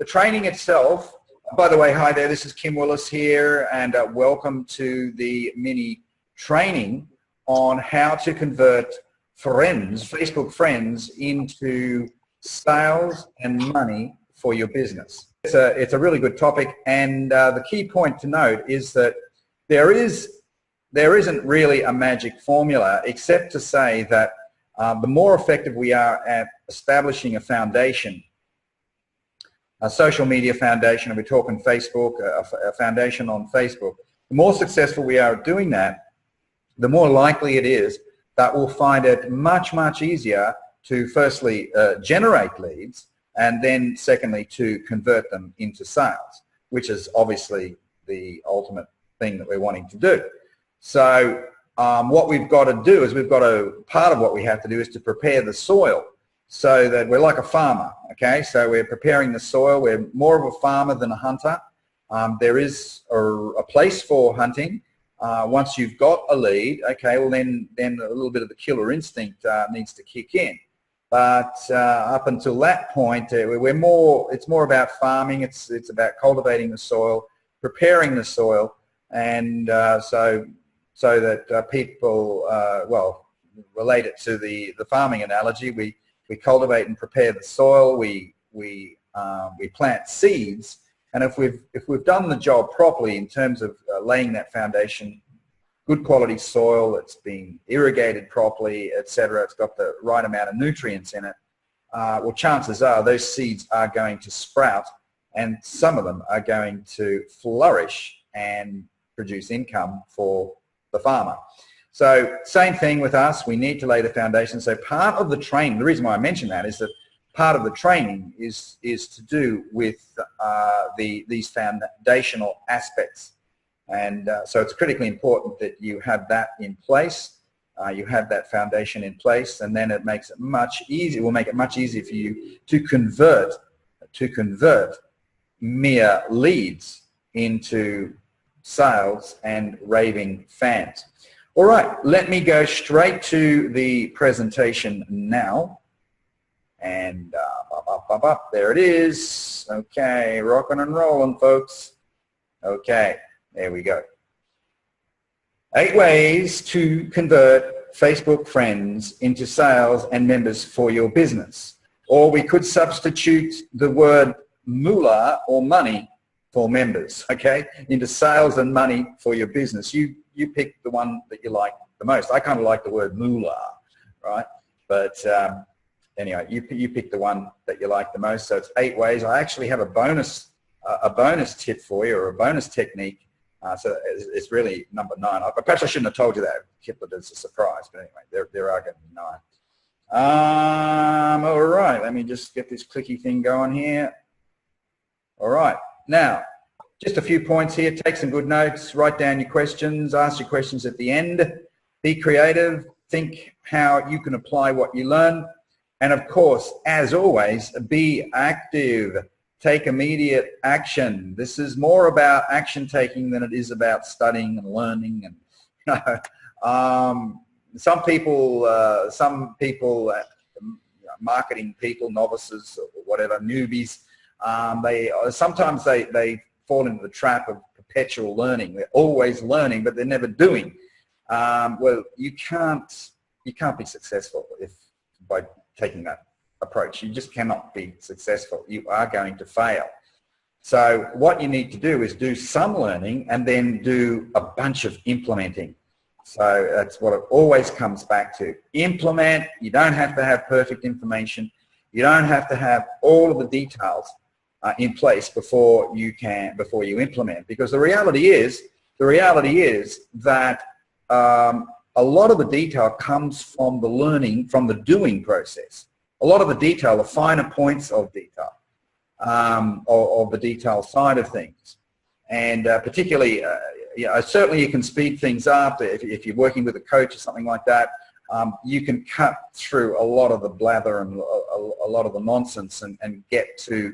The training itself, by the way, hi there, this is Kim Willis here, and welcome to the mini training on how to convert friends, Facebook friends, into sales and money for your business. It's a really good topic, and the key point to note is that there isn't really a magic formula, except to say that the more effective we are at establishing a foundation, a social media foundation, and we're talking Facebook, a foundation on Facebook, the more successful we are at doing that, the more likely it is that we'll find it much, much easier to firstly generate leads, and then secondly to convert them into sales, which is obviously the ultimate thing that we're wanting to do. So what we've got to do is part of what we have to do is to prepare the soil, so that we're like a farmer, okay? So we're preparing the soil. We're more of a farmer than a hunter. There is a place for hunting. Once you've got a lead, okay, well then a little bit of the killer instinct needs to kick in. But up until that point, it's more about farming. It's about cultivating the soil, preparing the soil, and so that people, well, relate it to the farming analogy. We cultivate and prepare the soil. We plant seeds, and if we've done the job properly in terms of laying that foundation, good quality soil, it's been irrigated properly, etc., it's got the right amount of nutrients in it, well, chances are those seeds are going to sprout, and some of them are going to flourish and produce income for the farmer. So same thing with us, we need to lay the foundation. So part of the training, the reason why I mention that is that part of the training is to do with these foundational aspects. And so it's critically important that you have that in place, you have that foundation in place, and then it makes it much easier, will make it much easier for you to convert mere leads into sales and raving fans. All right, let me go straight to the presentation now. And there it is. Okay, rocking and rolling, folks. Okay, there we go. 8 ways to convert Facebook friends into sales and members for your business. Or we could substitute the word moolah or money for members, okay, into sales and money for your business. You pick the one that you like the most. I kind of like the word moolah, right? But anyway, you pick the one that you like the most. So it's 8 ways. I actually have a bonus tip for you, or a bonus technique. So it's really number 9. Perhaps I shouldn't have told you that. Kept it as a surprise. But anyway, there are going to be 9. All right, let me just get this clicky thing going here. All right, now, just a few points here. Take some good notes, write down your questions, ask your questions at the end. Be creative, think how you can apply what you learn. And of course, as always, be active. Take immediate action. This is more about action taking than it is about studying and learning. And you know, some people, marketing people, novices or whatever, newbies, sometimes they fall into the trap of perpetual learning. They're always learning, but they're never doing. Well, you can't be successful by taking that approach. You just cannot be successful. You are going to fail. So what you need to do is do some learning and then do a bunch of implementing. So that's what it always comes back to. Implement. You don't have to have perfect information. You don't have to have all of the details in place before you implement, because the reality is that a lot of the detail comes from the learning, from the doing process. A lot of the detail, the finer points of detail, of the detail side of things, and particularly, certainly you can speed things up if you're working with a coach or something like that. You can cut through a lot of the blather and a lot of the nonsense and get to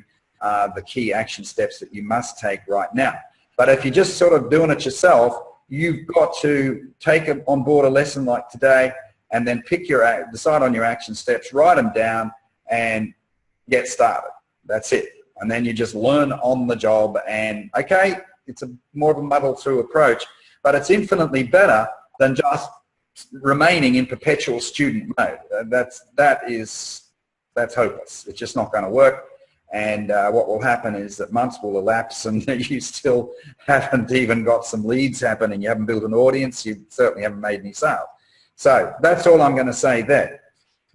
the key action steps that you must take right now. But if you're just sort of doing it yourself, you've got to take on board a lesson like today and then decide on your action steps, write them down, and get started. That's it. And then you just learn on the job, and okay, it's a more of a muddle-through approach, but it's infinitely better than just remaining in perpetual student mode. That's hopeless. It's just not going to work. And what will happen is that months will elapse and you still haven't even got some leads happening. You haven't built an audience. You certainly haven't made any sales. So that's all I'm going to say there.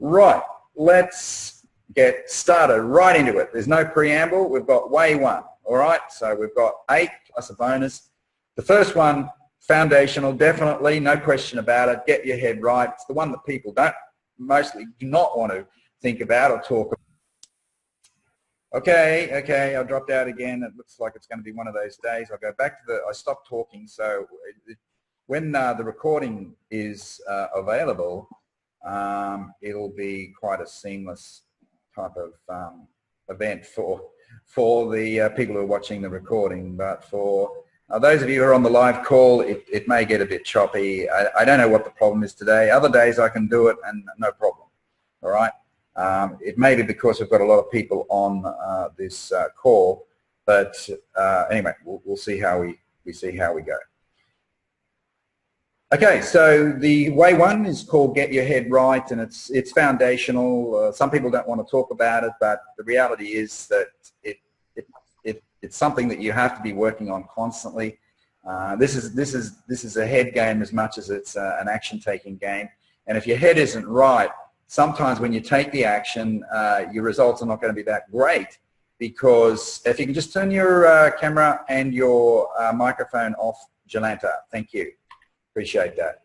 Right, let's get started right into it. There's no preamble. We've got way one. All right, so we've got 8 plus a bonus. The first one, foundational, definitely, no question about it. Get your head right. It's the one that people mostly do not want to think about or talk about. Okay, I dropped out again. It looks like it's going to be one of those days. I'll go back to I stopped talking, so when the recording is available, it'll be quite a seamless type of event for the people who are watching the recording. But for those of you who are on the live call, it may get a bit choppy. I don't know what the problem is today. Other days I can do it and no problem. All right. It may be because we've got a lot of people on this call, but anyway, we'll see how we see how we go. Okay, so the way one is called Get Your Head Right, and it's foundational. Some people don't want to talk about it, but the reality is that it's something that you have to be working on constantly. This is a head game as much as it's an action-taking game, and if your head isn't right, sometimes when you take the action, your results are not going to be that great, because if you can just turn your camera and your microphone off, Jolanta, thank you. Appreciate that.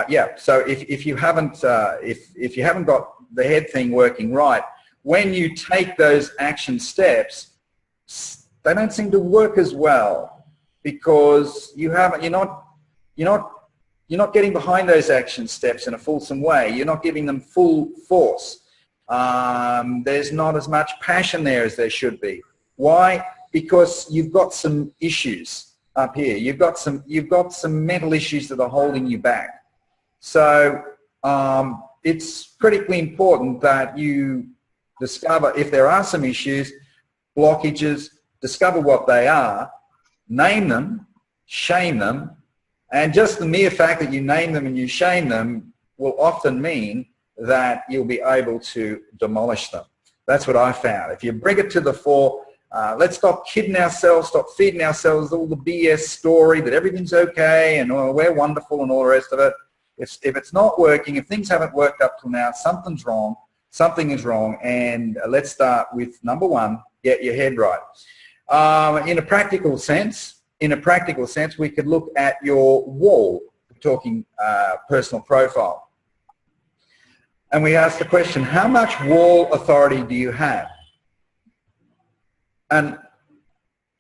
Yeah, so if you haven't if you haven't got the head thing working right, when you take those action steps, they don't seem to work as well, because you're not getting behind those action steps in a fulsome way. You're not giving them full force. There's not as much passion there as there should be. Why? Because you've got some issues up here. You've got some mental issues that are holding you back. So it's critically important that you discover if there are some issues, blockages, discover what they are, name them, shame them. And just the mere fact that you name them and you shame them will often mean that you'll be able to demolish them. That's what I found. If you bring it to the fore, let's stop kidding ourselves, stop feeding ourselves all the BS story that everything's okay and we're wonderful and all the rest of it. If it's not working, if things haven't worked up till now, something's wrong, something is wrong, and let's start with number one, get your head right. In a practical sense, we could look at your wall, talking personal profile. And we ask the question, how much wall authority do you have? And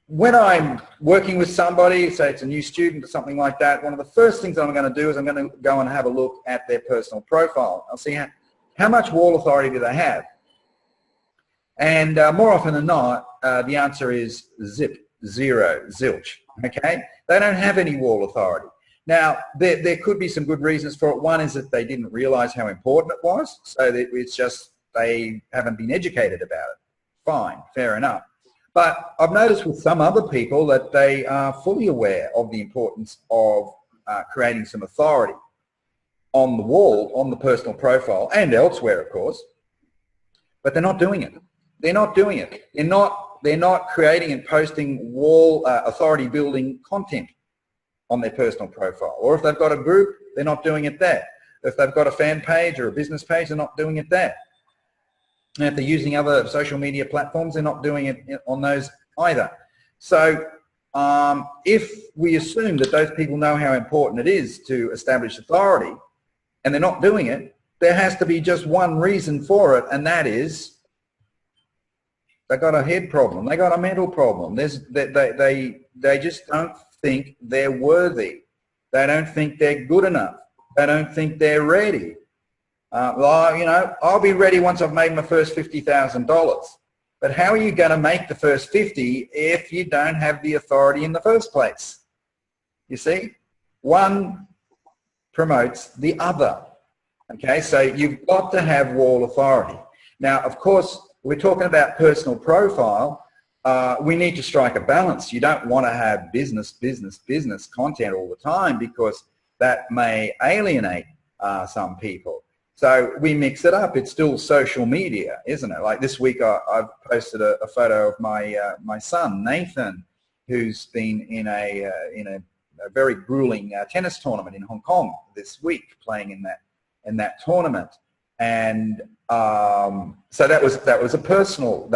when I'm working with somebody, say it's a new student or something like that, one of the first things I'm going to do is I'm going to go and have a look at their personal profile. I'll see how much wall authority do they have. And more often than not, the answer is zero, zilch. Okay, they don't have any wall authority. Now, there could be some good reasons for it. One is that they didn't realize how important it was, so that it's just they haven't been educated about it. Fine, fair enough. But I've noticed with some other people that they are fully aware of the importance of creating some authority on the wall, on the personal profile, and elsewhere, of course, but they're not doing it. They're not doing it. They're not creating and posting wall authority building content on their personal profile. Or if they've got a group, they're not doing it there. If they've got a fan page or a business page, they're not doing it there. And if they're using other social media platforms, they're not doing it on those either. So if we assume that those people know how important it is to establish authority and they're not doing it, there has to be just one reason for it, and that is they got a head problem. They got a mental problem. They just don't think they're worthy. They don't think they're good enough. They don't think they're ready. Well, you know, I'll be ready once I've made my first $50,000. But how are you going to make the first 50 if you don't have the authority in the first place? You see, one promotes the other. Okay, so you've got to have wall authority. Now, of course, we're talking about personal profile. we need to strike a balance. You don't want to have business content all the time, because that may alienate some people. So we mix it up. It's still social media, isn't it? Like this week, I've posted a photo of my son Nathan, who's been in a very grueling tennis tournament in Hong Kong this week, playing in that tournament. And so that was a personal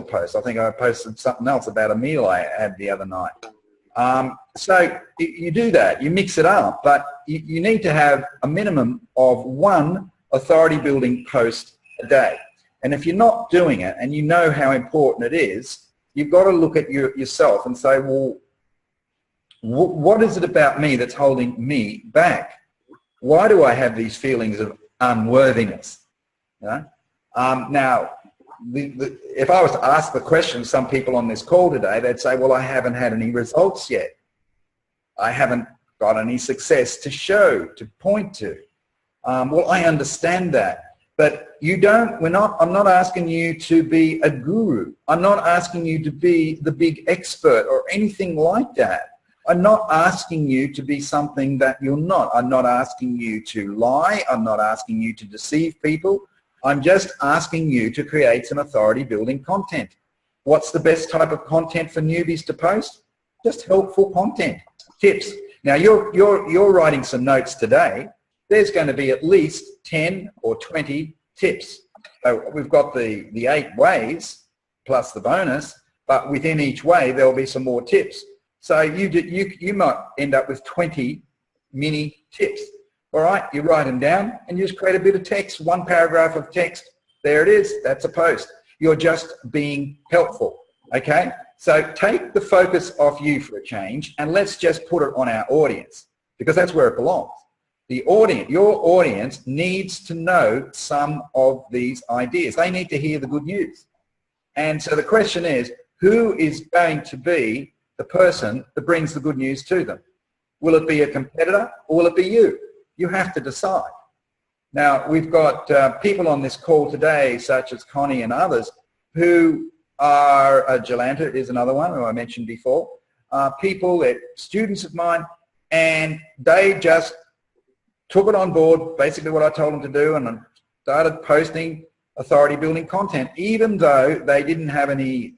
post. I think I posted something else about a meal I had the other night. So you do that, you mix it up, but you need to have a minimum of one authority building post a day. And if you're not doing it, and you know how important it is, you've got to look at yourself and say, well, what is it about me that's holding me back? Why do I have these feelings of unworthiness? You know? Now, if I was to ask the question, some people on this call today, they'd say, well, I haven't had any results yet. I haven't got any success to show, to point to. Well, I understand that, but I'm not asking you to be a guru. I'm not asking you to be the big expert or anything like that. I'm not asking you to be something that you're not. I'm not asking you to lie. I'm not asking you to deceive people. I'm just asking you to create some authority building content. What's the best type of content for newbies to post? Just helpful content, tips. Now you're writing some notes today. There's going to be at least 10 or 20 tips. So we've got the 8 ways plus the bonus, but within each way there'll be some more tips. So you might end up with 20 mini tips. All right, you write them down and you just create a bit of text, 1 paragraph of text. There it is, that's a post. You're just being helpful, okay? So take the focus off you for a change, and let's just put it on our audience, because that's where it belongs. The audience, your audience needs to know some of these ideas. They need to hear the good news. And so the question is, who is going to be the person that brings the good news to them? Will it be a competitor, or will it be you? You have to decide. Now, we've got people on this call today, such as Connie and others, who are, Jolanta is another one who I mentioned before, people that students of mine, and they just took it on board, basically what I told them to do, and started posting authority building content, even though they didn't have any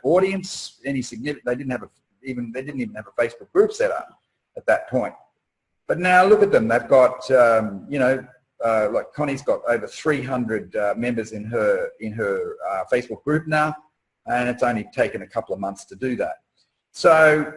audience, any significant, they didn't even have a Facebook group set up at that point. But now look at them. They've got, like Connie's got over 300 members in her Facebook group now, and it's only taken a couple of months to do that. So,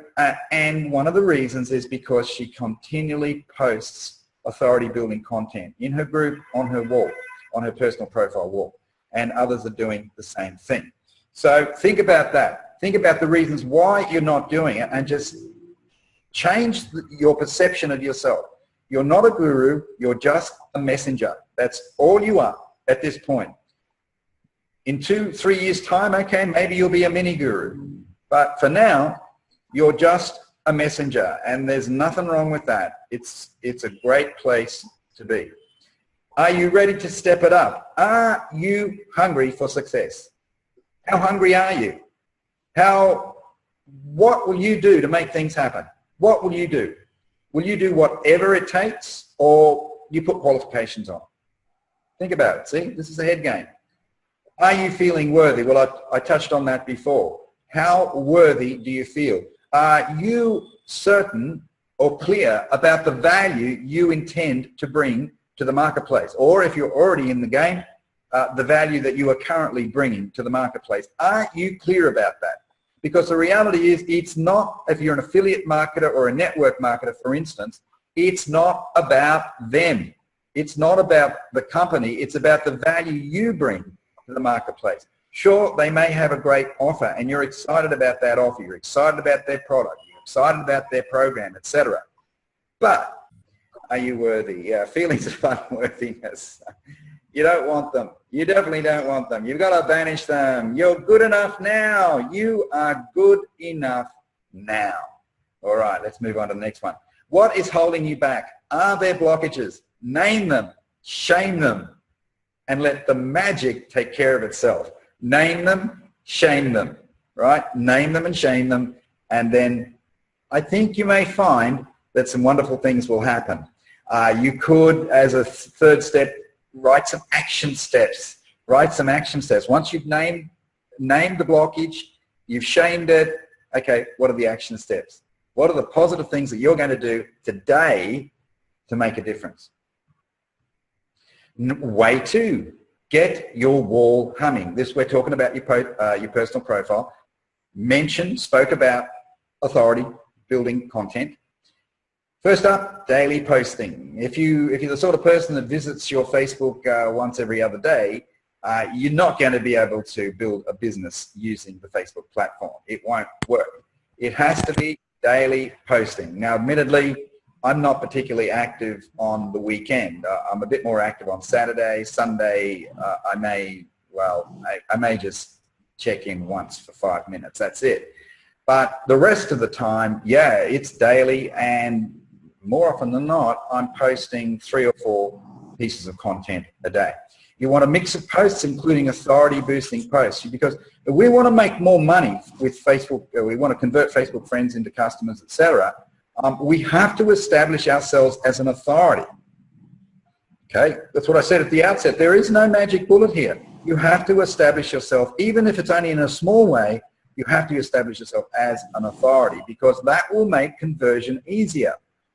and one of the reasons is because she continually posts authority building content in her group, on her wall, on her personal profile wall, and others are doing the same thing. So think about that. Think about the reasons why you're not doing it, and just change your perception of yourself. You're not a guru, you're just a messenger. That's all you are at this point. In 2-3 years' time, okay, maybe you'll be a mini guru. But for now, you're just a messenger, and there's nothing wrong with that. It's a great place to be. Are you ready to step it up? Are you hungry for success? How hungry are you? What will you do to make things happen? What will you do? Will you do whatever it takes, or you put qualifications on? Think about it. See, this is a head game. Are you feeling worthy? Well, I touched on that before. How worthy do you feel? Are you certain or clear about the value you intend to bring to the marketplace? Or if you're already in the game, the value that you are currently bringing to the marketplace. Are you clear about that? Because the reality is, it's not, if you're an affiliate marketer or a network marketer, for instance, it's not about them. It's not about the company. It's about the value you bring to the marketplace. Sure, they may have a great offer, and you're excited about that offer. You're excited about their product. You're excited about their program, etc. But are you worthy? Feelings of unworthiness. You don't want them. You definitely don't want them. You've got to banish them. You're good enough now. You are good enough now. All right, let's move on to the next one. What is holding you back? Are there blockages? Name them, shame them, and let the magic take care of itself. Name them, shame them, right? Name them and shame them, and then I think you may find that some wonderful things will happen. You could, as a third step, write some action steps. Write some action steps. Once you've named the blockage, you've shamed it, okay, what are the action steps? What are the positive things that you're going to do today to make a difference? Way two, get your wall humming. This, we're talking about your personal profile. Spoke about authority, building content. First up, daily posting. If you're the sort of person that visits your Facebook once every other day, you're not going to be able to build a business using the Facebook platform. It won't work. It has to be daily posting. Now, admittedly, I'm not particularly active on the weekend. I'm a bit more active on Saturday, Sunday. I may just check in once for 5 minutes. That's it. But the rest of the time, yeah, it's daily, and more often than not, I'm posting 3 or 4 pieces of content a day. You want a mix of posts, including authority-boosting posts, because if we want to make more money with Facebook, we want to convert Facebook friends into customers, etc., we have to establish ourselves as an authority. Okay, that's what I said at the outset. There is no magic bullet here. You have to establish yourself, even if it's only in a small way. You have to establish yourself as an authority, because that will make conversion easier.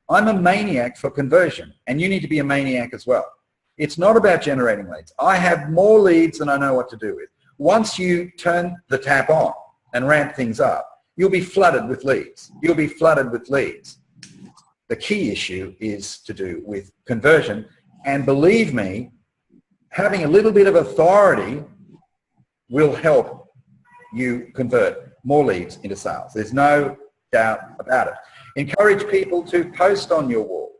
I'm a maniac for conversion, and you need to be a maniac as well. It's not about generating leads. I have more leads than I know what to do with. Once you turn the tap on and ramp things up, you'll be flooded with leads. You'll be flooded with leads. The key issue is to do with conversion, and believe me, having a little bit of authority will help you convert more leads into sales. There's no doubt about it. Encourage people to post on your wall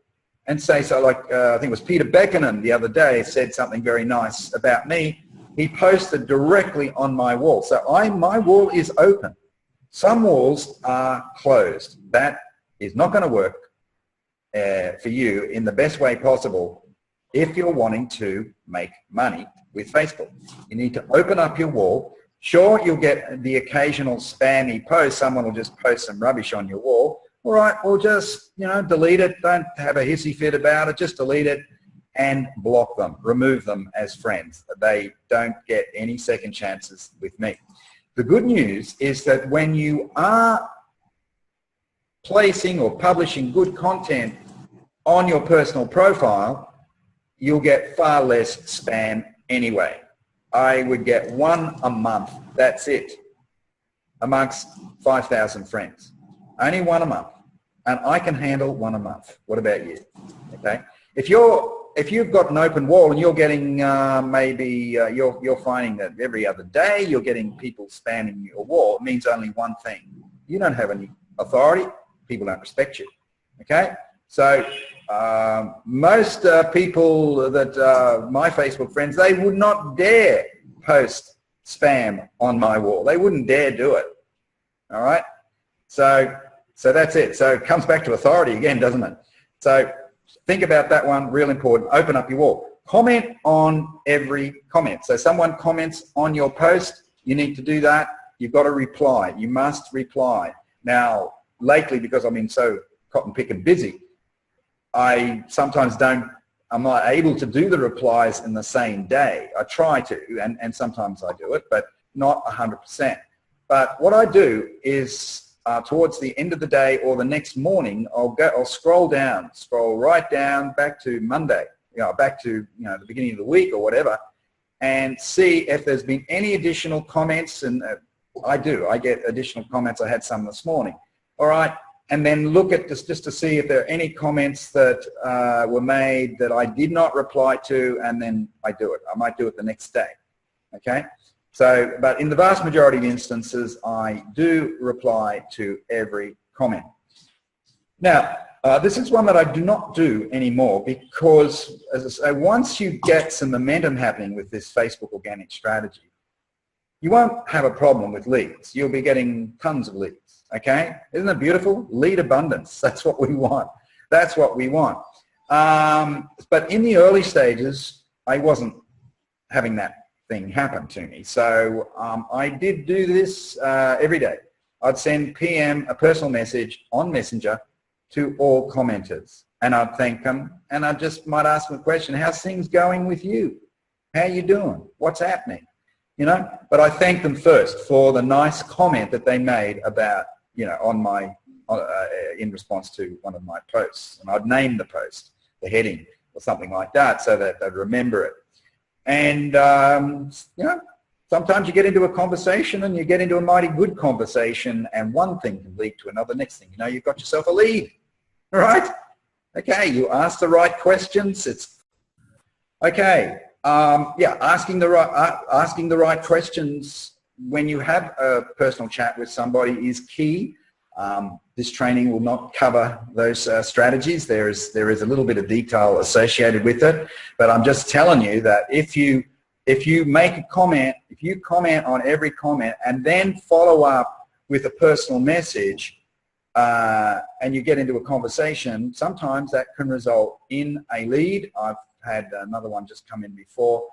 and say so. Like I think it was Peter Beckenham the other day said something very nice about me. He posted directly on my wall. So my wall is open. Some walls are closed. That is not going to work for you in the best way possible if you're wanting to make money with Facebook. You need to open up your wall. Sure, you'll get the occasional spammy post. Someone will just post some rubbish on your wall. All right, well, just, delete it. Don't have a hissy fit about it. Just delete it and block them. Remove them as friends. They don't get any second chances with me. The good news is that when you are placing or publishing good content on your personal profile, you'll get far less spam anyway. I would get 1 a month, that's it, amongst 5,000 friends. Only 1 a month. And I can handle 1 a month. What about you? Okay. If you've got an open wall and you're getting you're finding that every other day you're getting people spamming your wall, it means only one thing. You don't have any authority. People don't respect you. Okay. So most people that my Facebook friends, they would not dare post spam on my wall. They wouldn't dare do it. All right. So that's it. So it comes back to authority again, doesn't it? So think about that one, real important. Open up your wall. Comment on every comment. So someone comments on your post, you need to do that. You've got to reply. You must reply. Now, lately, because I've been so cotton picking busy, I'm not able to do the replies in the same day. I try to, and sometimes I do it, but not 100%. But what I do is towards the end of the day or the next morning, I'll scroll right down back to Monday, back to the beginning of the week or whatever, and see if there's been any additional comments. And I get additional comments. I had some this morning. All right, and then look at this just to see if there are any comments that were made that I did not reply to, and then I do it. I might do it the next day. Okay. So, but in the vast majority of instances, I do reply to every comment. Now, this is one that I do not do anymore because, as I say, once you get some momentum happening with this Facebook organic strategy, you won't have a problem with leads. You'll be getting tons of leads, okay? Isn't it beautiful? Lead abundance, that's what we want. That's what we want. But in the early stages, I wasn't having that thing happen to me. So I did do this every day. I'd send PM a personal message on Messenger to all commenters, and I'd thank them, and I just might ask them a question: how's things going with you? How you doing? What's happening? You know, but I thank them first for the nice comment that they made about, you know, on my in response to one of my posts, and I'd name the post, the heading, or something like that, so that they'd remember it. And you know, sometimes you get into a conversation, and you get into a mighty good conversation, and one thing can lead to another. Next thing you know, you've got yourself a lead. All right? Okay, you ask the right questions. It's okay. Yeah, asking the right questions when you have a personal chat with somebody is key. This training will not cover those strategies. There is a little bit of detail associated with it, but I'm just telling you that if you make a comment, if you comment on every comment and then follow up with a personal message, and you get into a conversation, sometimes that can result in a lead. I've had another one just come in before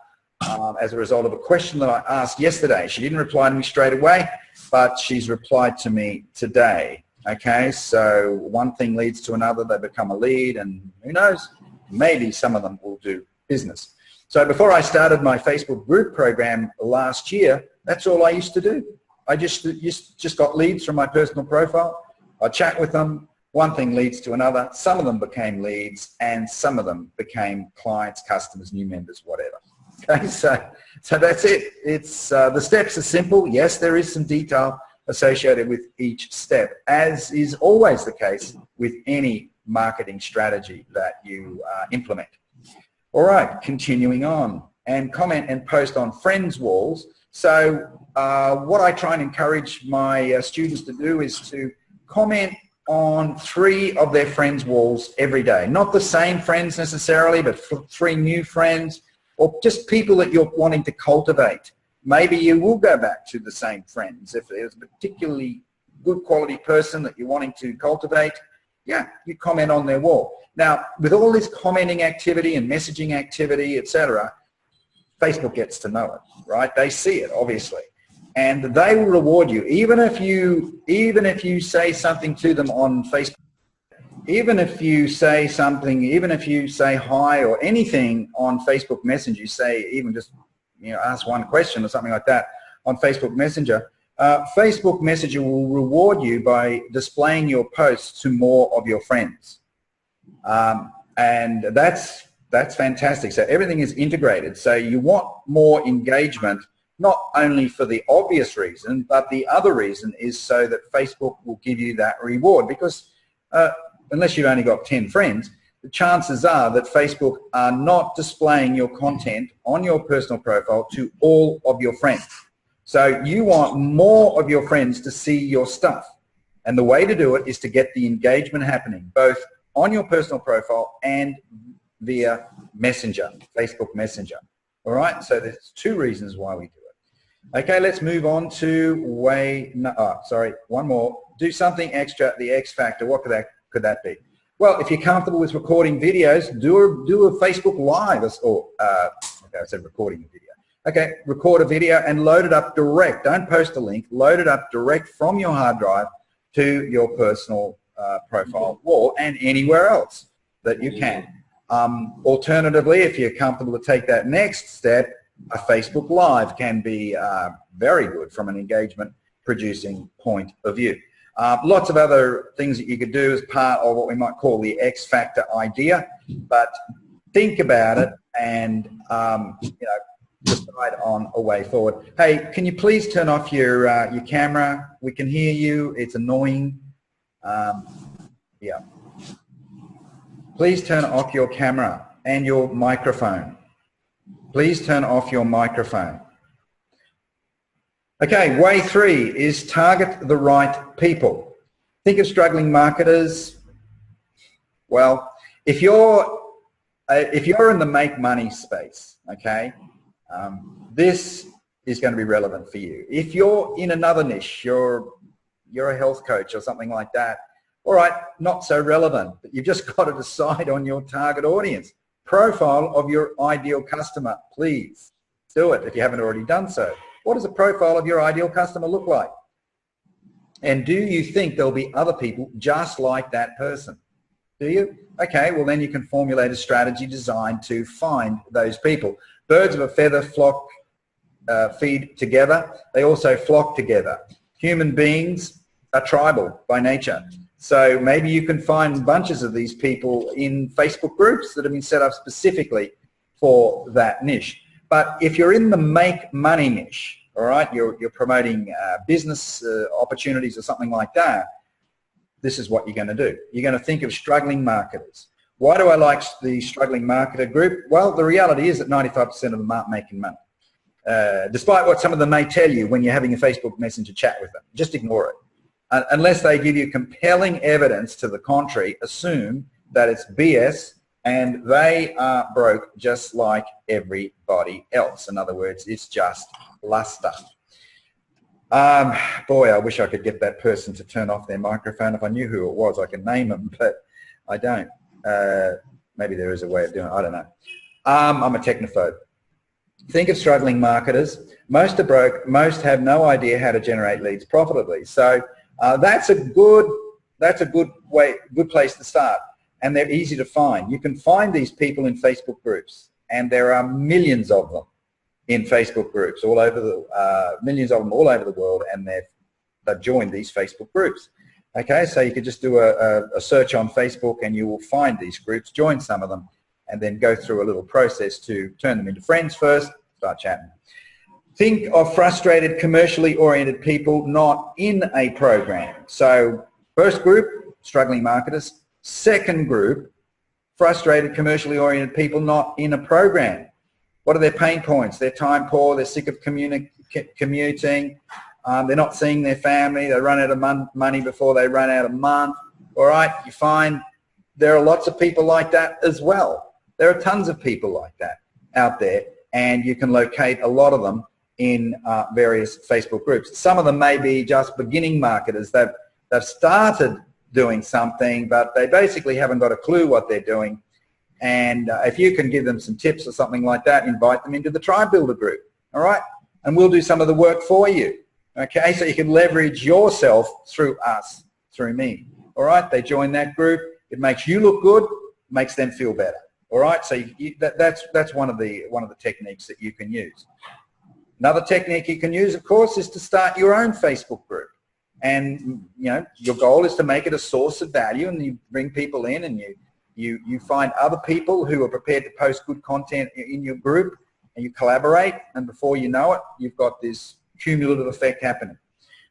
as a result of a question that I asked yesterday. She didn't reply to me straight away, but she's replied to me today. Okay, so one thing leads to another, they become a lead, and who knows, maybe some of them will do business. So before I started my Facebook group program last year, that's all I used to do. I just got leads from my personal profile. I'd chat with them. One thing leads to another. Some of them became leads, and some of them became clients, customers, new members, whatever. Okay, so that's it. It's the steps are simple. Yes, there is some detail associated with each step, as is always the case with any marketing strategy that you implement. All right, continuing on, and comment and post on friends' walls. So what I try and encourage my students to do is to comment on 3 of their friends' walls every day. Not the same friends necessarily, but 3 new friends, or just people that you're wanting to cultivate. Maybe you will go back to the same friends. If there's a particularly good quality person that you're wanting to cultivate, yeah, you comment on their wall. Now, with all this commenting activity and messaging activity, etc., Facebook gets to know it, right? They see it, obviously. And they will reward you, even if you say something to them on Facebook, even if you say something, even if you say hi or anything on Facebook Messenger, you say even just, you know, ask one question or something like that on Facebook Messenger, Facebook Messenger will reward you by displaying your posts to more of your friends. And that's fantastic. So everything is integrated. So you want more engagement, not only for the obvious reason, but the other reason is so that Facebook will give you that reward, because unless you've only got 10 friends, the chances are that Facebook are not displaying your content on your personal profile to all of your friends. So you want more of your friends to see your stuff. And the way to do it is to get the engagement happening, both on your personal profile and via Messenger, Facebook Messenger. All right, so there's 2 reasons why we do it. Okay, let's move on to one more. Do something extra, the X factor. What could that be? Well, if you're comfortable with recording videos, do a Facebook Live, okay, I said recording a video. Okay, record a video and load it up direct. Don't post a link. Load it up direct from your hard drive to your personal profile wall and anywhere else that you can. Alternatively, if you're comfortable to take that next step, a Facebook Live can be very good from an engagement producing point of view. Lots of other things that you could do as part of what we might call the X factor idea, but think about it and you know, decide on a way forward. Hey, can you please turn off your camera? We can hear you. It's annoying. Yeah. Please turn off your camera and your microphone. Please turn off your microphone. Okay, way 3 is target the right people. Think of struggling marketers. Well, if you're in the make money space, okay, this is going to be relevant for you. If you're in another niche, you're a health coach or something like that, all right, not so relevant, but you've just got to decide on your target audience. Profile of your ideal customer, please. Do it if you haven't already done so. What does the profile of your ideal customer look like? And do you think there'll be other people just like that person? Do you? Okay, well then you can formulate a strategy designed to find those people. Birds of a feather flock, feed together. They also flock together. Human beings are tribal by nature. So maybe you can find bunches of these people in Facebook groups that have been set up specifically for that niche. But if you're in the make money niche, all right, you're promoting business opportunities or something like that, this is what you're going to do. You're going to think of struggling marketers. Why do I like the struggling marketer group? Well, the reality is that 95% of them aren't making money. Despite what some of them may tell you when you're having a Facebook Messenger chat with them. Just ignore it. Unless they give you compelling evidence to the contrary, assume that it's BS and they are broke just like everybody else. In other words, it's just luster. Boy, I wish I could get that person to turn off their microphone. If I knew who it was, I could name them, but I don't. Maybe there is a way of doing it. I don't know. I'm a technophobe. Think of struggling marketers. Most are broke. Most have no idea how to generate leads profitably. So that's a good place to start. And they're easy to find. You can find these people in Facebook groups, and there are millions of them in Facebook groups all over the millions of them all over the world, and they've joined these Facebook groups. Okay, so you could just do a search on Facebook, and you will find these groups. Join some of them, and then go through a little process to turn them into friends first. Start chatting. Think of frustrated, commercially oriented people not in a program. So first group, struggling marketers. Second group, frustrated, commercially oriented people not in a program. What are their pain points? They're time poor, they're sick of commuting, they're not seeing their family, they run out of money before they run out of month. All right, you find there are lots of people like that as well. There are tons of people like that out there, and you can locate a lot of them in various Facebook groups. Some of them may be just beginning marketers. They've started doing something, but they basically haven't got a clue what they're doing. And if you can give them some tips or something like that, invite them into the Tribe Builder group, all right? And we'll do some of the work for you, okay? So you can leverage yourself through us, through me, all right? They join that group. It makes you look good, makes them feel better, all right? So that's one of the techniques that you can use. Another technique you can use, of course, is to start your own Facebook group. And your goal is to make it a source of value, and you bring people in, and you find other people who are prepared to post good content in your group, and you collaborate, and before you know it, you've got this cumulative effect happening.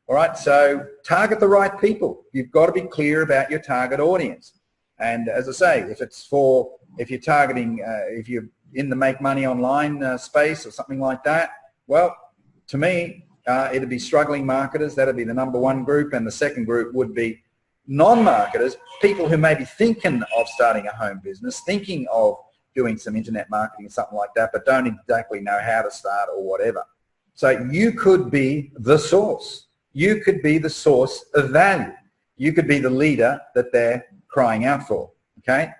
All right, so target the right people. You've got to be clear about your target audience. And as I say, if you're targeting, if you're in the make money online space or something like that, well, to me, it'd be struggling marketers. That'd be the #1 group, and the second group would be non-marketers, people who may be thinking of starting a home business, thinking of doing some internet marketing or something like that, but don't exactly know how to start or whatever. So you could be the source. You could be the source of value. You could be the leader that they're crying out for, okay?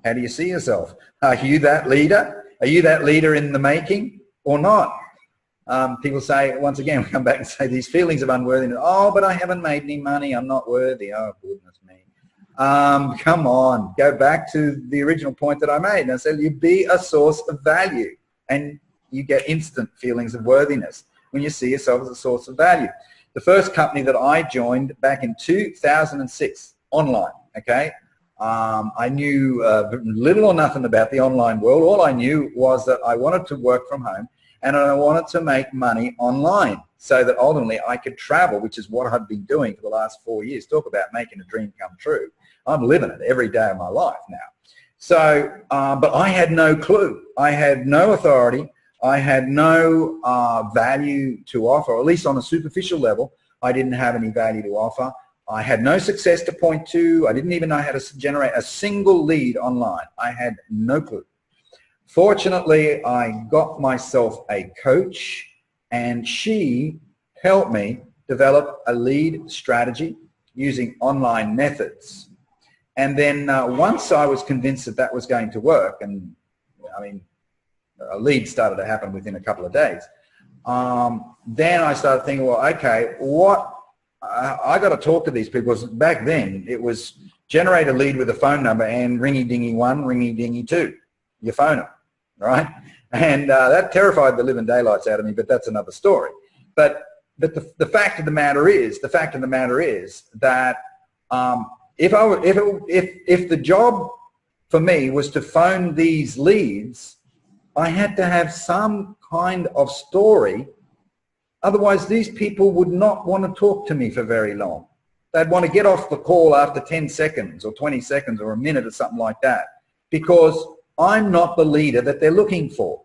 How do you see yourself? Are you that leader? Are you that leader in the making or not? People say, once again, we come back and say these feelings of unworthiness. Oh, but I haven't made any money. I'm not worthy. Oh, goodness me. Come on. Go back to the original point that I made. And I said you be a source of value, and you get instant feelings of worthiness when you see yourself as a source of value. The first company that I joined back in 2006, online, okay? I knew little or nothing about the online world. All I knew was that I wanted to work from home, and I wanted to make money online so that ultimately I could travel, which is what I've been doing for the last 4 years. Talk about making a dream come true. I'm living it every day of my life now. So, but I had no clue. I had no authority. I had no value to offer, or at least on a superficial level, I didn't have any value to offer. I had no success to point to. I didn't even know how to generate a single lead online. I had no clue. Fortunately, I got myself a coach, and she helped me develop a lead strategy using online methods. And then once I was convinced that that was going to work, and I mean, leads started to happen within a couple of days. Then I started thinking, well, okay, I got to talk to these people. Because back then it was generate a lead with a phone number and ringy-dingy 1, ringy-dingy 2. You phone them, right? And that terrified the living daylights out of me, but that's another story. But the fact of the matter is that if the job for me was to phone these leads, I had to have some kind of story. Otherwise, these people would not want to talk to me for very long. They'd want to get off the call after 10 seconds or 20 seconds or a minute or something like that, because I'm not the leader that they're looking for.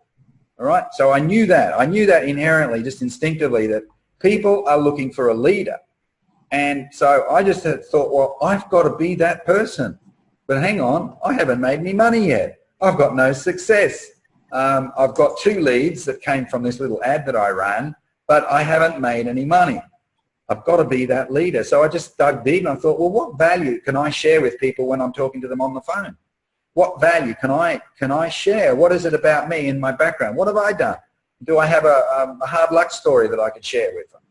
All right? So I knew that. I knew that inherently, just instinctively, that people are looking for a leader. And so I just had thought, well, I've got to be that person. But hang on, I haven't made any money yet. I've got no success. I've got 2 leads that came from this little ad that I ran, but I haven't made any money. I've got to be that leader. So I just dug deep and I thought, well, what value can I share with people when I'm talking to them on the phone? What value can I share? What is it about me in my background? What have I done? Do I have a hard luck story that I could share with them?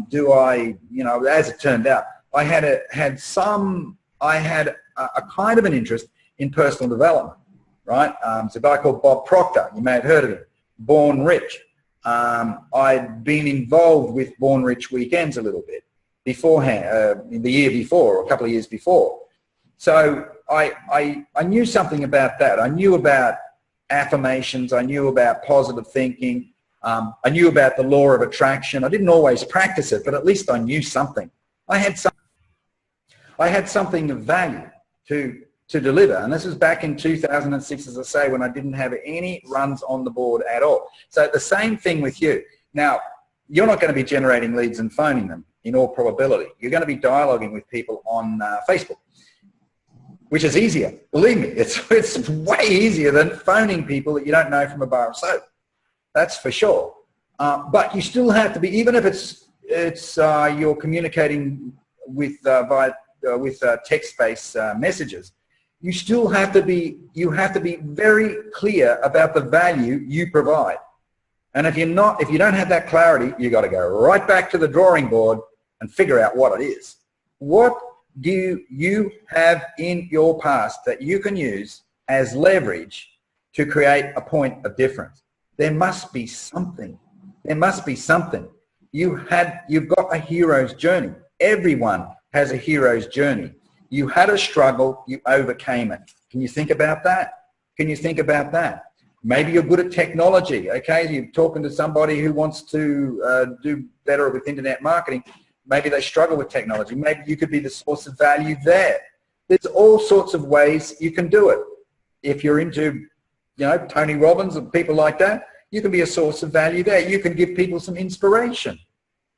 Do I, you know, as it turned out, I had a kind of an interest in personal development, right? It's a guy called Bob Proctor. You may have heard of him. Born Rich. I'd been involved with Born Rich weekends a little bit beforehand, the year before, or a couple of years before. So I knew something about that. I knew about affirmations. I knew about positive thinking. I knew about the law of attraction. I didn't always practice it, but at least I knew something. I had something of value to deliver. And this was back in 2006, as I say, when I didn't have any runs on the board at all. So the same thing with you. Now, you're not going to be generating leads and phoning them in all probability. You're going to be dialoguing with people on Facebook, which is easier. Believe me, it's way easier than phoning people that you don't know from a bar of soap. That's for sure. But you still have to be, even if it's you're communicating with text-based messages, you still have to be very clear about the value you provide. And if you don't have that clarity, you got to go right back to the drawing board and figure out what it is. What do you have in your past that you can use as leverage to create a point of difference? There must be something. There must be something. You've got a hero's journey. Everyone has a hero's journey. You had a struggle, you overcame it. Can you think about that? Can you think about that? Maybe you're good at technology, okay? You're talking to somebody who wants to do better with internet marketing. Maybe they struggle with technology. Maybe you could be the source of value there. There's all sorts of ways you can do it. If you're into, you know, Tony Robbins and people like that, you can be a source of value there. You can give people some inspiration,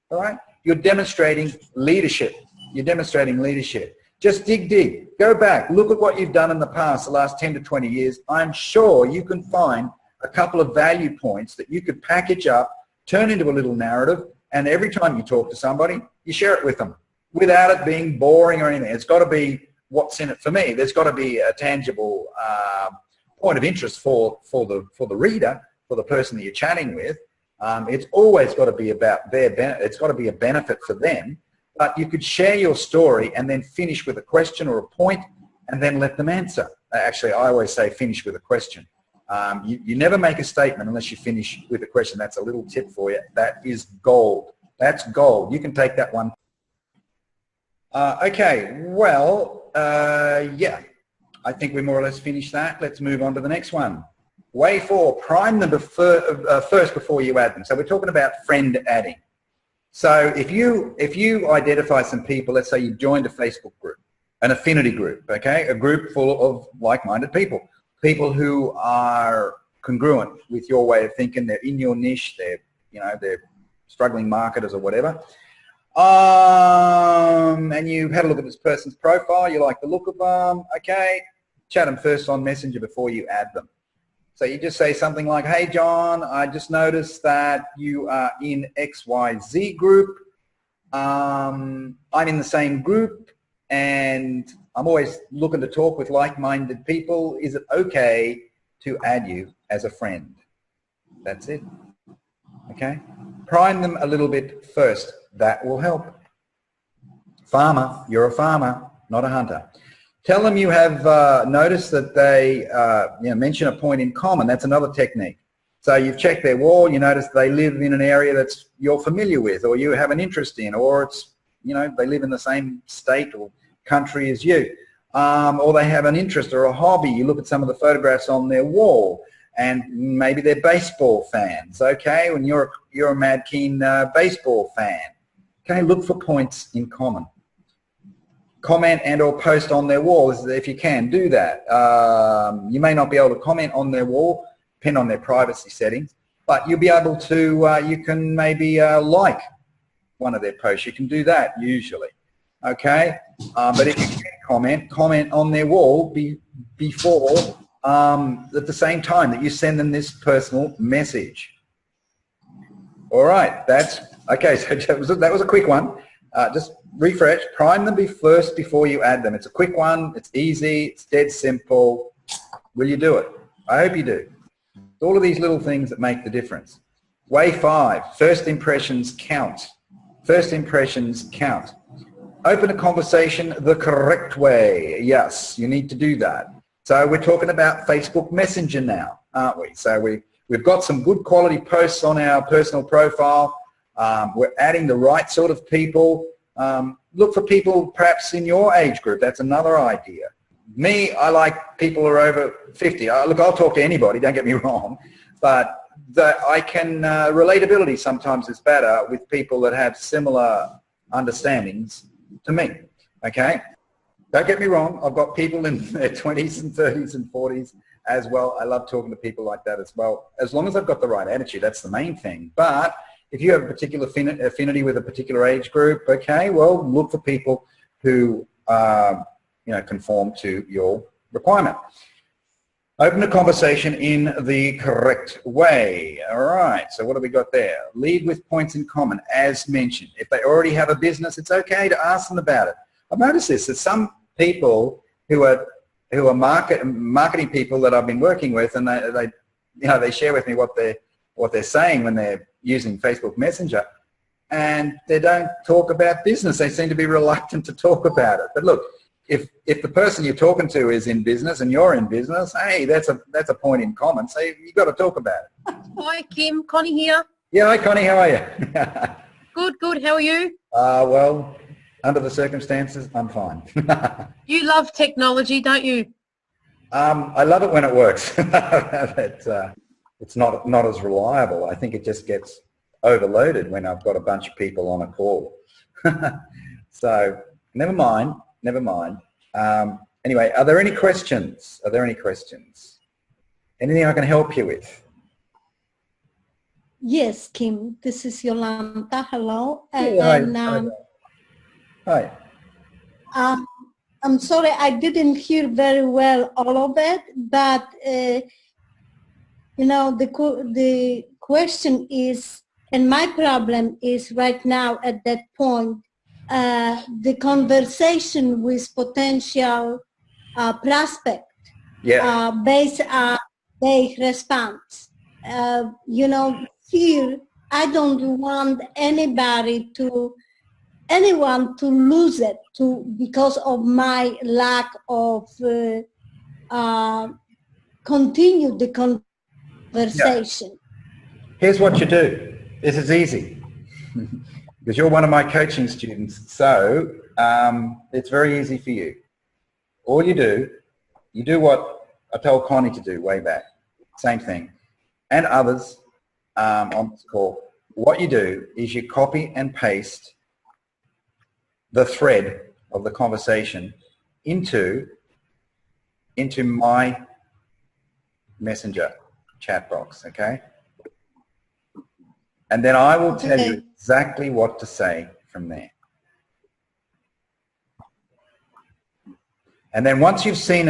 all right? You're demonstrating leadership. You're demonstrating leadership. Just dig deep. Go back. Look at what you've done in the past, the last 10 to 20 years. I'm sure you can find a couple of value points that you could package up, turn into a little narrative, and every time you talk to somebody, you share it with them without it being boring or anything. It's got to be what's in it for me. There's got to be a tangible point of interest for the reader, for the person that you're chatting with. It's always got to be about their benefit. It's got to be a benefit for them. But you could share your story and then finish with a question or a point and then let them answer. Actually, I always say finish with a question. You never make a statement unless you finish with a question. That's a little tip for you. That is gold. That's gold. You can take that one. Okay, well, yeah, I think we more or less finished that. Let's move on to the next one. Way 4, prime them first before you add them. So we're talking about friend adding. So if you identify some people, let's say you joined a Facebook group, an affinity group, okay, a group full of like-minded people, people who are congruent with your way of thinking, they're in your niche, they're struggling marketers or whatever, and you've had a look at this person's profile, you like the look of them, okay, chat them first on Messenger before you add them. So you just say something like, hey, John, I just noticed that you are in XYZ group. I'm in the same group, and I'm always looking to talk with like-minded people. Is it okay to add you as a friend. That's it. Okay? Prime them a little bit first. That will help. Farmer, you're a farmer, not a hunter. Tell them you have noticed that they mention a point in common. That's another technique. So you've checked their wall, you notice they live in an area that's you're familiar with, or you have an interest in, or it's, they live in the same state or country as you. Or they have an interest or a hobby. You look at some of the photographs on their wall, and maybe they're baseball fans, okay? When you're a mad keen baseball fan, okay, look for points in common. Comment and or post on their wall if you can, do that. You may not be able to comment on their wall, depend on their privacy settings, but you'll be able to, you can maybe like one of their posts. You can do that usually, okay? But if you can comment on their wall before, at the same time that you send them this personal message. All right, that's, okay, so that was a quick one. Just refresh, prime them first before you add them. It's a quick one, it's easy, it's dead simple. Will you do it? I hope you do. It's all of these little things that make the difference. Way 5, first impressions count. First impressions count. Open a conversation the correct way. Yes, you need to do that. So we're talking about Facebook Messenger now, aren't we? So we've got some good quality posts on our personal profile. We're adding the right sort of people. Look for people perhaps in your age group. That's another idea. Me, I like people who are over 50. Look, I'll talk to anybody, don't get me wrong, but relatability sometimes is better with people that have similar understandings to me, okay? Don't get me wrong, I've got people in their 20s and 30s and 40s as well. I love talking to people like that as well, as long as I've got the right attitude. That's the main thing. But if you have a particular affinity with a particular age group, okay, well, look for people who, conform to your requirement. Open a conversation in the correct way. All right, so what have we got there? Lead with points in common, as mentioned. If they already have a business, it's okay to ask them about it. I've noticed this, that some people who are marketing people that I've been working with, and they share with me what they're saying when they're using Facebook Messenger, and they don't talk about business. They seem to be reluctant to talk about it. But look, if the person you're talking to is in business and you're in business, hey, that's a point in common. So you've got to talk about it. Hi, Kim. Connie here. Yeah, hi, Connie. How are you? Good. How are you? Well, under the circumstances, I'm fine. You love technology, don't you? I love it when it works. It's not as reliable. I think it just gets overloaded when I've got a bunch of people on a call. So never mind. Anyway, are there any questions? Anything I can help you with? Yes, Kim. This is Yolanda. Hello. Hi. I'm sorry, I didn't hear very well all of it, but the question is, and my problem is right now at that point, the conversation with potential prospect, based on their response. Here, I don't want anyone to lose it because of my lack of continue the conversation. Yeah. Here's what you do. This is easy because you're one of my coaching students. So it's very easy for you. All you do what I told Connie to do way back. Same thing. And others on this call. What you do is you copy and paste the thread of the conversation into my messenger chat box, okay? And then I will tell you exactly what to say from there. And then once you've seen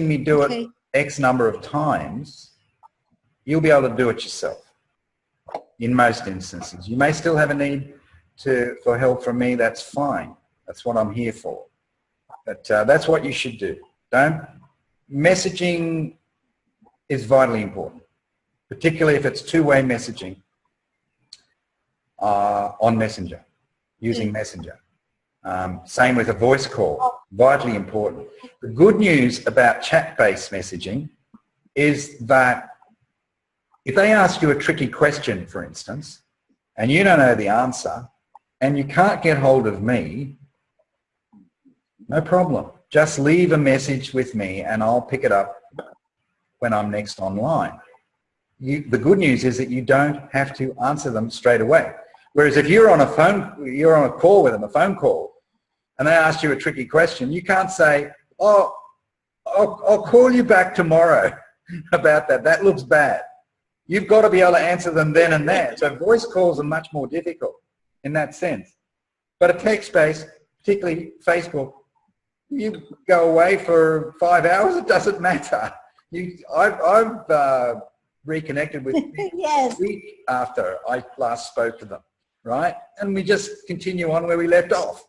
me do it X number of times, you'll be able to do it yourself in most instances. You may still have a need for help from me. That's fine. That's what I'm here for. But that's what you should do. Messaging is vitally important, particularly if it's two-way messaging on Messenger, using Messenger. Same with a voice call, vitally important. The good news about chat-based messaging is that if they ask you a tricky question, for instance, and you don't know the answer, and you can't get hold of me, no problem. Just leave a message with me and I'll pick it up when I'm next online. The good news is that you don't have to answer them straight away. Whereas if you're on a call with them, a phone call, and they ask you a tricky question, you can't say, oh, I'll call you back tomorrow about that. That looks bad. You've got to be able to answer them then and there. So voice calls are much more difficult in that sense. But a text-based, particularly Facebook, you go away for 5 hours, it doesn't matter. I've reconnected with people Yes. a week after I last spoke to them, right? And we just continue on where we left off.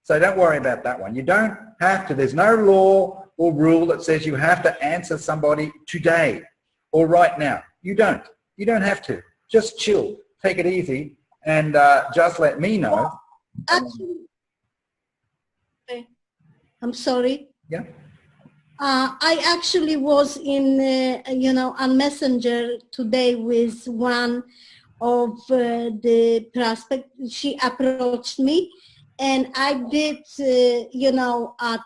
So don't worry about that one. You don't have to. There's no law or rule that says you have to answer somebody today or right now. You don't. You don't have to. Just chill. Take it easy and just let me know. Actually, I'm sorry. Yeah. I actually was in, on Messenger today with one of the prospects. She approached me, and I did,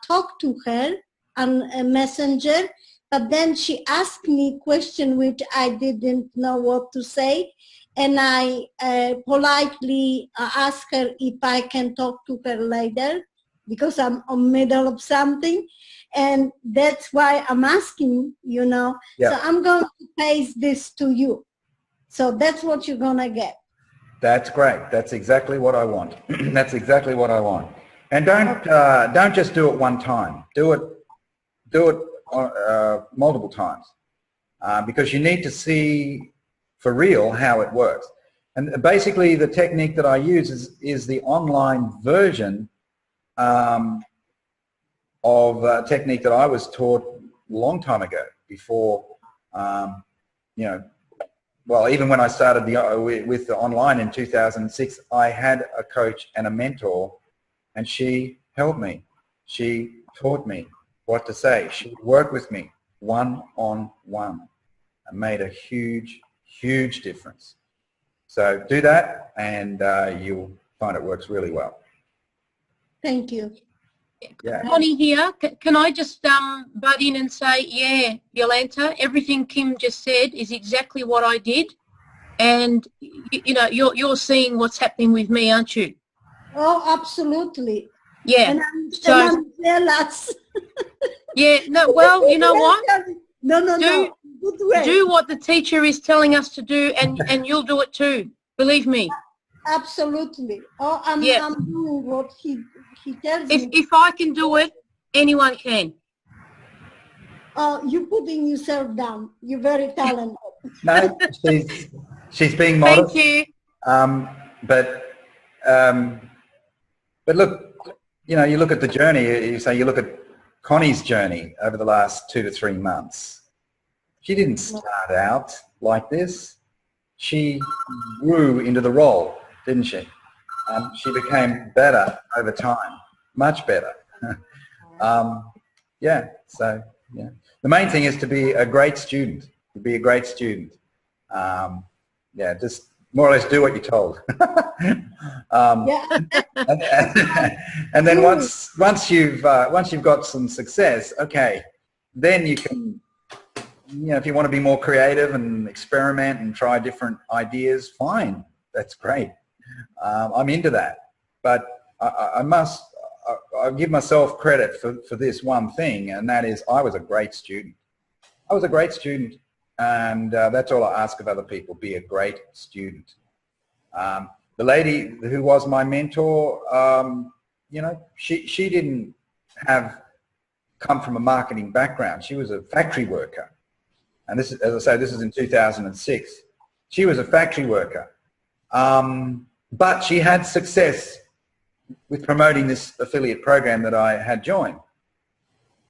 talk to her on Messenger. But then she asked me a question which I didn't know what to say, and I politely asked her if I can talk to her later because I'm in the middle of something. And that's why I'm asking, Yeah. So I'm going to paste this to you. So that's what you're going to get. That's great. That's exactly what I want. That's exactly what I want. And don't just do it one time. Do it multiple times because you need to see for real how it works. And basically the technique that I use is the online version of a technique that I was taught a long time ago before, well, even when I started with the online in 2006, I had a coach and a mentor, and she helped me. She taught me what to say. She would work with me one-on-one and made a huge, huge difference. So do that and you'll find it works really well. Thank you. Yeah. Connie here. Can I just butt in and say, yeah, Yolanta, everything Kim just said is exactly what I did. And, you're seeing what's happening with me, aren't you? Oh, absolutely. Yeah. And I'm jealous. Yeah, no, well, you know what? No. Good way. Do what the teacher is telling us to do, and you'll do it too. Believe me. Absolutely. Oh, I'm doing what he tells me. If I can do it, anyone can. Oh, you're putting yourself down. You're very talented. No, she's being modest. Thank you. But look, you look at the journey. You look at Connie's journey over the last 2 to 3 months. She didn't start out like this. She grew into the role, didn't she? She became better over time, much better. So the main thing is to be a great student. Just more or less do what you're told. And then once you've got some success, okay, then you can, if you want to be more creative and experiment and try different ideas, fine, that's great. I'm into that, but I give myself credit for this one thing, and that is I was a great student. And that's all I ask of other people, be a great student. The lady who was my mentor, she didn't come from a marketing background. She was a factory worker. And this is, as I say, this is in 2006. She was a factory worker. But she had success with promoting this affiliate program that I had joined.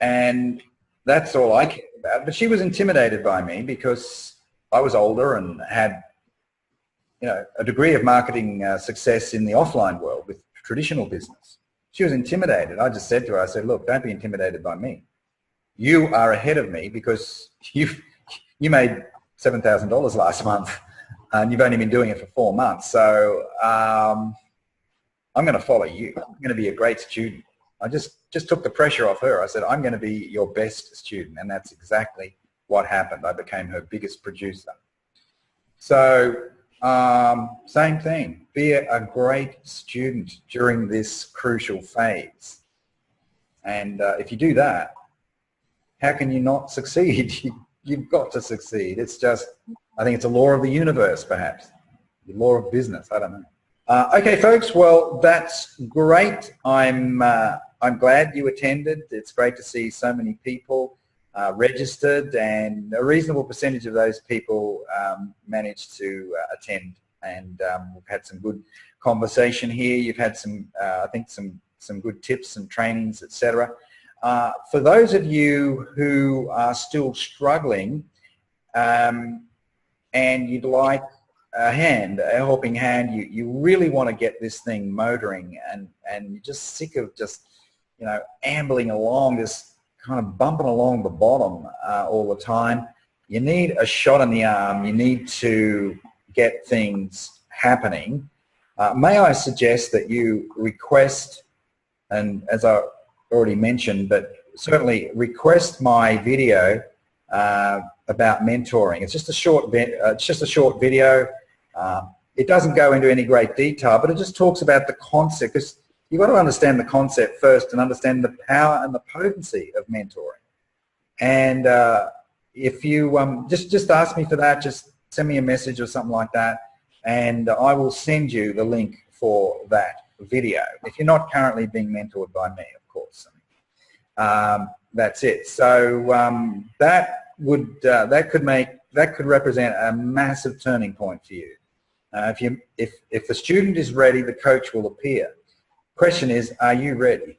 And that's all I cared about it. But she was intimidated by me because I was older and had, you know, a degree of marketing success in the offline world with traditional business. She was intimidated. I just said to her, I said, look, don't be intimidated by me. You are ahead of me because you made $7,000 last month and you've only been doing it for 4 months. So I'm going to follow you. I'm going to be a great student. I just took the pressure off her. I said, I'm going to be your best student. And that's exactly what happened. I became her biggest producer. So same thing, be a great student during this crucial phase. And if you do that, how can you not succeed? You've got to succeed. It's just, I think it's a law of the universe, perhaps. The law of business, I don't know. Okay, folks, well, that's great. I'm glad you attended. It's great to see so many people registered, and a reasonable percentage of those people managed to attend, and we've had some good conversation here. You've had some, I think, some good tips and trainings, etc. For those of you who are still struggling and you'd like a helping hand, you really want to get this thing motoring, and you're just sick of just, you know, ambling along, just kind of bumping along the bottom all the time. You need a shot in the arm. You need to get things happening. May I suggest that you request, and as I already mentioned, but certainly request my video about mentoring. It's just a short video. It doesn't go into any great detail, but it just talks about the concept, because you've got to understand the concept first and understand the power and the potency of mentoring. And if you just ask me for that, just send me a message or something like that, and I will send you the link for that video. If you're not currently being mentored by me, of course. That's it. So that could represent a massive turning point for you. If the student is ready, the coach will appear. Question is, are you ready?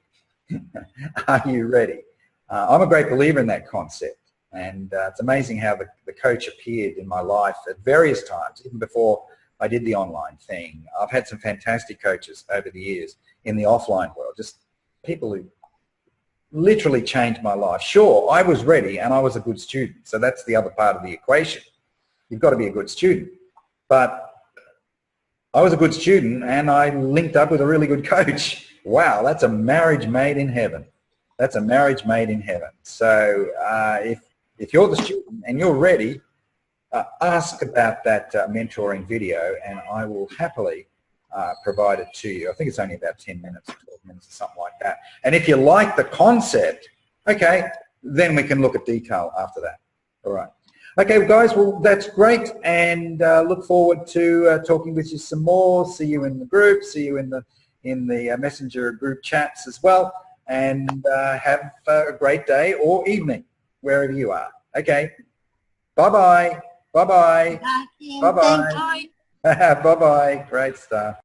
Are you ready? I'm a great believer in that concept, and it's amazing how the coach appeared in my life at various times, even before I did the online thing. I've had some fantastic coaches over the years in the offline world, just people who literally changed my life. Sure, I was ready and I was a good student, so that's the other part of the equation. You've got to be a good student, but I was a good student and I linked up with a really good coach. Wow, that's a marriage made in heaven. That's a marriage made in heaven. So if you're the student and you're ready, ask about that mentoring video, and I will happily provide it to you. I think it's only about 10 minutes, 12 minutes or something like that. And if you like the concept, okay, then we can look at detail after that. All right. Okay, guys, well, that's great, and look forward to talking with you some more. See you in the group, see you in the Messenger group chats as well, and have a great day or evening, wherever you are. Okay, bye-bye. Bye-bye. Bye-bye. Bye-bye. Bye-bye. Great stuff.